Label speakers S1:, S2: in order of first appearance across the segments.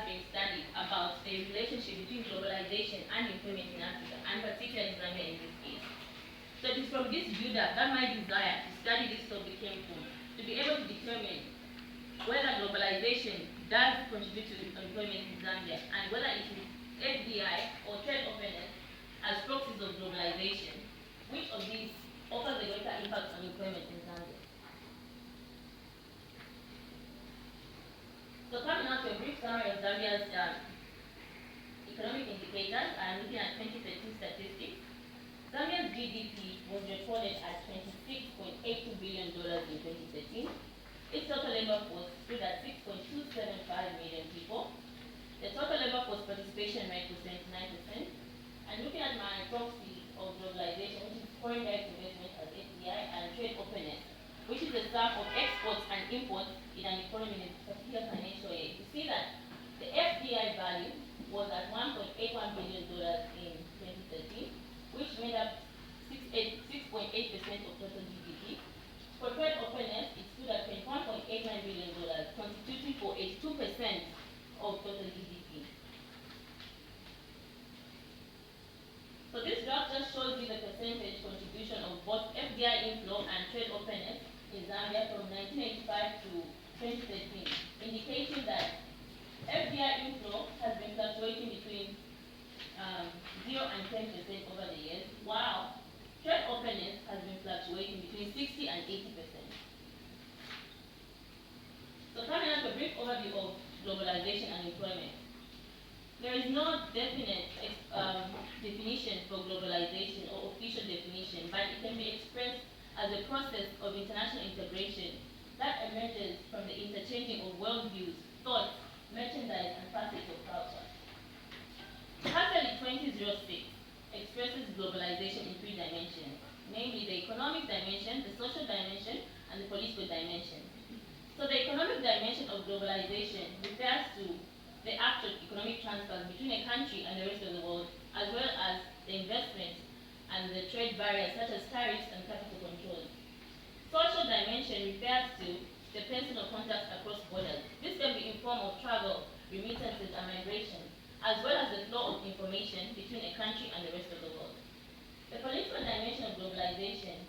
S1: been studied about the relationship between globalization and employment in Africa, and particularly Zambia in this case. So it is from this build-up that my desire to study this topic came from, to be able to determine whether globalization does contribute to employment in Zambia, and whether it is FDI or trade openness as proxies of globalization, which of these offers a greater impact on employment in Zambia. So coming out to a brief summary of Zambia's economic indicators, I'm looking at 2013 statistics. Zambia's GDP was recorded at $26.82 billion in 2013. Its total labor force stood at 6.275 million people. The total labor force participation rate was 29%. And looking at my proxy of globalization, which is foreign direct investment as FDI, and trade openness, which is the sum of exports and imports in an economy in a particular financial year, you see that the FDI value was at $1.81 billion in 2013, which made up 6.8% of total GDP. For trade openness, it stood at $21.89 billion, constituting for 82% of total GDP. So this graph just shows you the percentage contribution of both FDI inflow and trade openness in Zambia from 1985 to 2013, indicating that FDI inflow has been fluctuating between 0 and 10% over the years, while trade openness has been fluctuating between 60 and 80%. So coming up, a brief overview of globalization and employment. There is no definite definition for globalization or official definition, but it can be expressed as a process of international integration that emerges from the interchanging of worldviews, thoughts, merchandise, and facets of culture. Hassel 2006 expresses globalization in three dimensions, namely the economic dimension, the social dimension, and the political dimension. So the economic dimension of globalization refers to the actual economic transfers between a country and the rest of the world, as well as the investment and the trade barriers such as tariffs and capital controls. Social dimension refers to the personal contacts across borders. This can be in form of travel, remittances, and migration, as well as the flow of information between a country and the rest of the world. The political dimension of globalization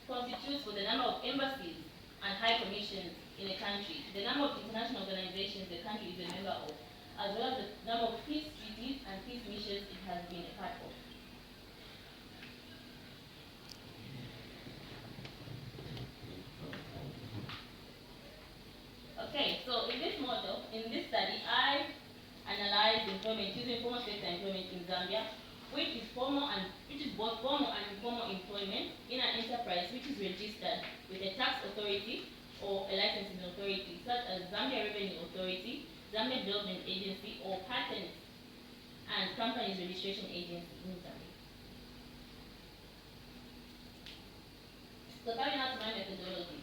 S1: constitutes for the number of embassies and high commissions in a country, the number of international organizations the country is a member of, as well as the number of peace treaties and peace missions it has been a part of. Okay, so in this model, in this study, I analyzed employment using formal sector employment in Zambia, which is both formal and informal employment in an enterprise which is registered with a tax authority or a licensing authority, such as Zambia Revenue Authority, Zambia Development Agency, or Patents and Companies Registration Agency in Zambia. So coming out to my methodology.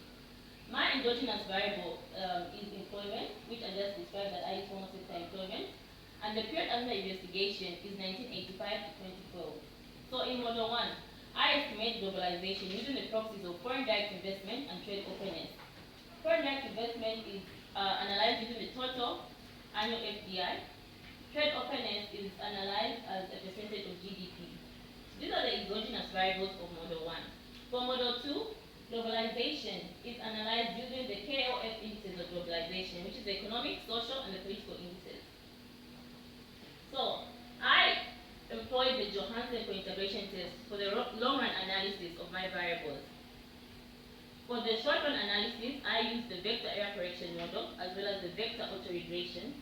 S1: My endogenous variable is employment, which I just described that I use formal sector employment, and the period under investigation is 1985 to 2012. So in Model 1, I estimate globalization using the proxies of foreign direct investment and trade openness. Foreign direct investment is analyzed using the total annual FDI. Trade openness is analyzed as a percentage of GDP. These are the exogenous variables of Model 1. For Model 2, globalization is analyzed using the KOF indices of globalization, which is the economic, social, and the political indices. So, I employed the Johansen co-integration test for the long-run analysis of my variables. For the short-run analysis, I used the vector error correction model as well as the vector autoregression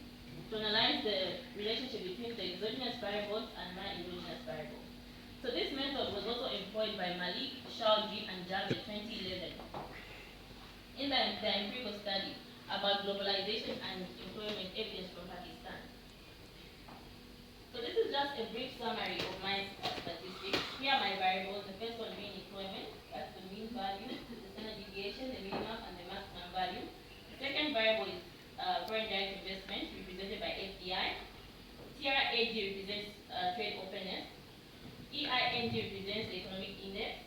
S1: to analyze the relationship between the exogenous variables and my endogenous variable. So this method was also employed by Malik, Shaoji, and Jam in 2011 in the empirical study about globalization and employment evidence from Pakistan. So this is just a brief summary of my statistics. Here are my variables. The first one being employment, that's the mean value, the standard deviation, the minimum, and the maximum value. The second variable is foreign direct investment, represented by FDI. TRAG represents trade openness. EIND represents the economic index.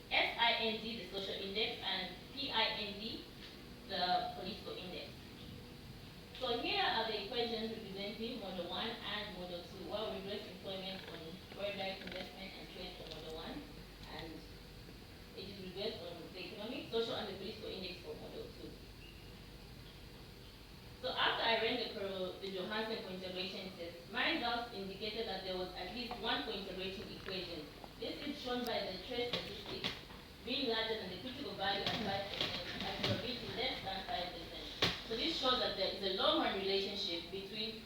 S1: SIND, the social index, and PIND, the political index. So here are the equations as representing Model 1 and Model 2, while we rate employment on foreign direct investment and trade for Model 1, and it is reversed on the economic, social, and the political index for Model 2. So after I ran the Johansen co-integration test, my results indicated that there was at least one co-integration equation. This is shown by the trace statistics being larger than the critical value at 5% and probability less than 5%. So this shows that there is a long-run relationship between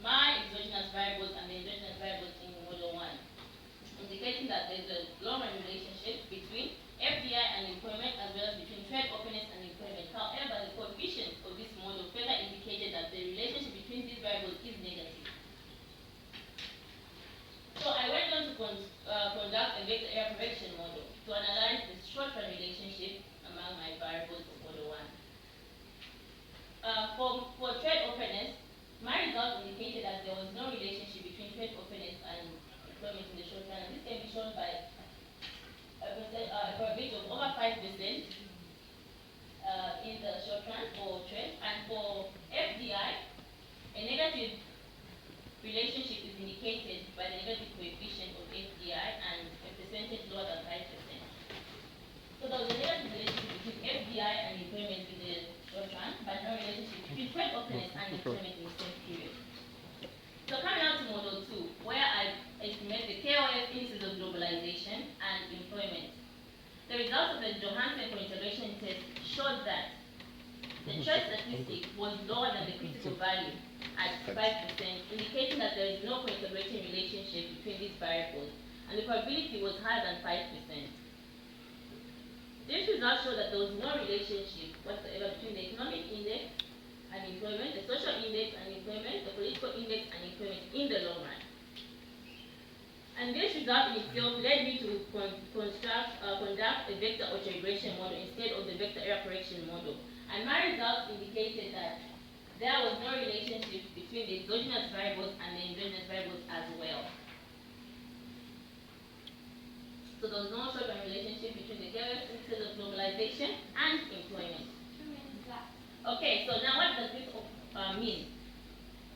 S1: my exogenous variables and the endogenous variables in Model 1, indicating that there is a long-run relationship between FDI and employment as well as between trade openness and employment. However, the coefficients of this model further indicated that the relationship between these variables is negative. So I went on to conduct a vector error correction model to analyze the short-run relationship among my variables of Model 1. For trade openness, my results indicated that there was no relationship between trade openness and employment in the short run. And this can be shown by a probability of over 5% in the short run for trade. And for FDI, a negative relationship is indicated by the negative coefficient of FDI and a percentage lower than 5%. So there was a negative relationship between FDI and employment in the short run, but no relationship between trade openness and employment in the same period. So coming out to Model 2, where I estimate the KOF indices of globalization and employment. The results of the Johansen co-integration test showed that the trace statistic was lower than the critical value at 5%, indicating that there is no co-integration relationship between these variables, and the probability was higher than 5%. These results show that there was no relationship whatsoever between the economic index and employment, the social index and employment, the political index and employment in the long run. And this result in itself led me to conduct a vector auto-regression model instead of the vector error correction model. And my results indicated that there was no relationship between the exogenous variables and the endogenous variables as well. So there was no short-term relationship between the KOF indices of globalization and employment. Okay, so now what does this mean?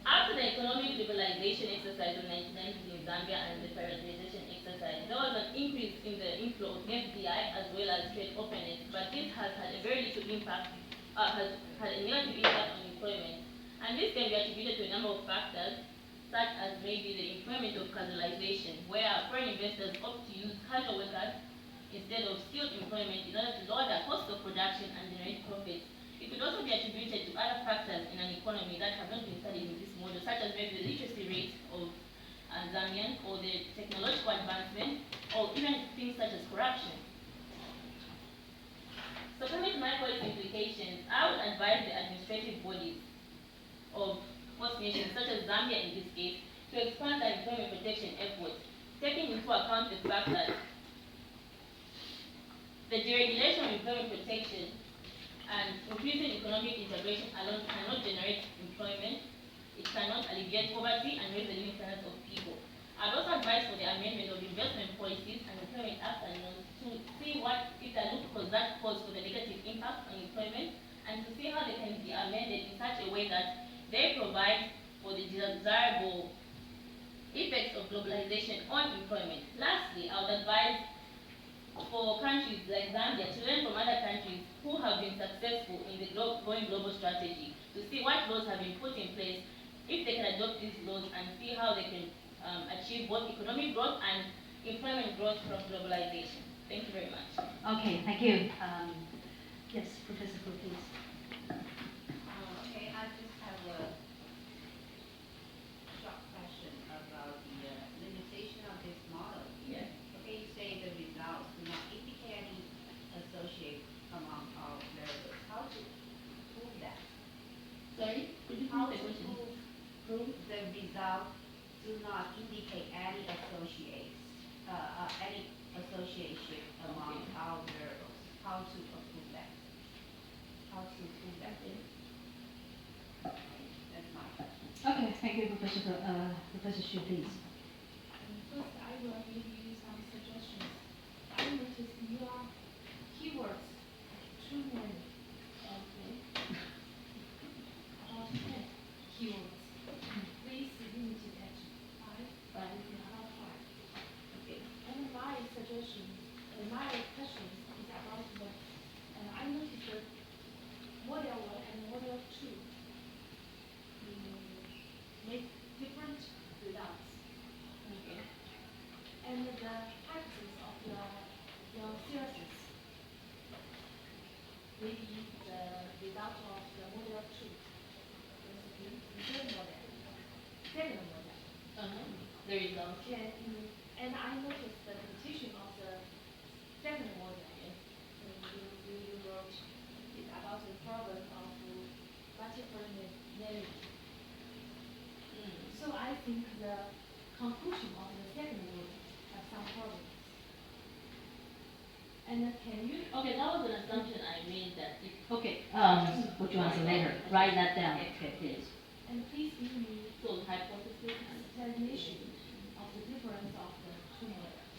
S1: After the economic liberalization exercise of 1990s in Zambia and the privatization exercise, there was an increase in the inflow of FDI as well as trade openness, but this has had a very little impact, has had a negative impact on employment. And this can be attributed to a number of factors, such as maybe the employment of casualization, where foreign investors opt to use casual workers instead of skilled employment in order to lower the cost of production and generate profits. It could also be attributed to other factors in an economy that have not been studied in this model, such as maybe the literacy rate of Zambians, or the technological advancement, or even things such as corruption. So coming to my policy implications, I would advise the administrative bodies of host nations, such as Zambia in this case, to expand their employment protection efforts, taking into account the fact that the deregulation of employment protection and increasing economic integration alone cannot generate employment, it cannot alleviate poverty and raise the living standards of people. I'd also advise for the amendment of investment policies and employment acts and laws to see what, if there are loopholes that cause for the negative impact on employment, and to see how they can be amended in such a way that they provide for the desirable effects of globalization on employment. Lastly, I would advise for countries like Zambia to learn from other countries who have been successful in the going global strategy, to see what laws have been put in place, if they can adopt these laws, and see how they can achieve both economic growth and employment growth from globalization. Thank you very much.
S2: Okay, thank you. Yes, Professor Fu, please.
S3: Okay, I just have a short question about the limitation of this model.
S1: Yes.
S3: Okay, you say the results do not indicate any associate among all variables. How to prove that?
S1: Sorry, could you
S3: How
S1: please
S3: to
S1: the question?
S3: prove the results do not indicate any association among all variables? How to prove that? How to prove that? That's my question.
S2: Okay, thank you, Professor Fu. Professor Xu, please.
S4: First, I will give you some suggestions. I noticed your keywords too many. Okay. About 10. good results.
S1: Okay.
S4: And the hypothesis of your thesis may be the result of the model 2, basically the third model, second model.
S1: The result.
S4: And I noticed the repetition of the second model.
S1: Yes.
S4: You wrote it about the problem of multipollinarity. So I think the conclusion of the second model has some problems. And can you?
S1: Okay, that was an assumption I made that if.
S2: Okay, would you answer later? Write that down. Okay, please.
S4: And please give me
S1: So the hypothesis.
S4: explanation of the difference of the two models.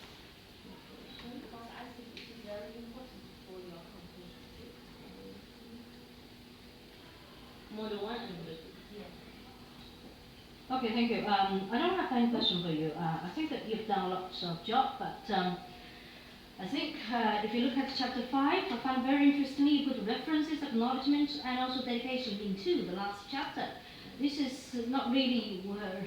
S4: Because I think it is very important for your conclusion.
S1: Model 1 and model 2.
S4: Yeah.
S2: Okay, thank you. I don't have any question for you. I think that you've done lots of job, but I think if you look at chapter 5, I find very interesting you put references, acknowledgements, and also dedication into the last chapter. This is not really where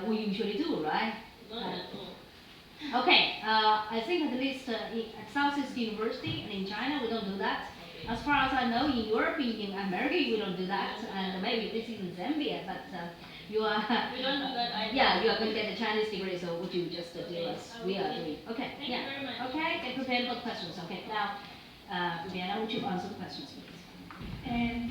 S2: we usually do, right?
S1: Not at all.
S2: Okay, I think at least at Southeast University and in China we don't do that.
S1: Okay.
S2: As far as I know, in Europe, in America, we don't do that, and maybe this is in Zambia, but you are.
S1: We don't do that either.
S2: Yeah, you are going to get a Chinese degree, so would you just do
S1: Okay,
S2: as
S1: I
S2: we
S1: will
S2: are
S1: do.
S2: doing? Okay,
S1: Thank
S2: yeah.
S1: you very much.
S2: Okay, get prepared for the questions. Okay, now, Vienna, would you answer the questions, please?
S4: And